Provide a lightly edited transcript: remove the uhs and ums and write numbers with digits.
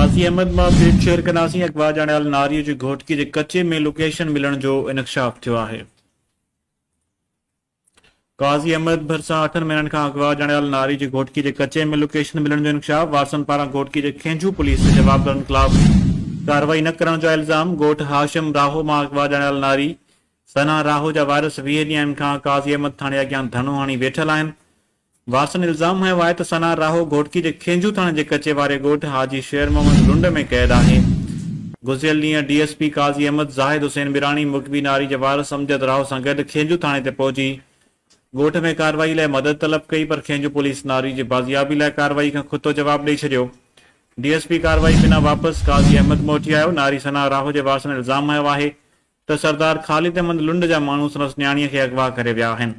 काज़ी अहमद मां update share कंदासीं। अगवा ॼाणायल नारीअ जी घोटकी जे कचे में लोकेशन मिलण जो इंकशाफ थियो आहे। काज़ी अहमद भरिसां 8 महीननि खां अगवा ॼाणायल नारी जी घोटकी जे कचे में लोकेशन मिलण जो इंकशाफ। वारसनि पारां घोटकी जे खेंजू पुलिस जे जवाबदारनि खिलाफ़ कार्रवाई न करण जो इल्ज़ाम। ॻोठ हाशिम राहो मां अगवा ॼाणायल नारी सना राहो जा वारिस 20 ॾींहंनि खां काज़ी अहमद थाणे अॻियां धरणो हणी वेठल आहिनि। वारसनि इल्ज़ाम हयो आहे त सना राहो घोटकी जे खेंजू थाणे जे कचे वारे ॻोठ हाजी शेर मोहम्मद लुंड में क़ैद आहे। गुज़िरियल ॾींहुं DSP काज़ी अहमद ज़ाहिद हुसैन बिराणी मुखबी नारी जे वारिस अमजद राहो सां गॾु खेंजू थाणे ते पहुची ॻोठ में कार्रवाई लाइ मदद तलब कई, पर खेंजू पुलिस नारी जी बाज़ियाबी लाइ कार्रवाई खां खुतो जवाब ॾेई छॾियो। DSP कार्रवाई बिना वापसि काज़ी अहमद मोटी आयो। नारी सना राहो जे वारसनि इल्ज़ाम हयो आहे त सरदार ख़ालिद अहमद लुंड जा माण्हू संदसि न्याणीअ खे अगवा करे विया आहिनि।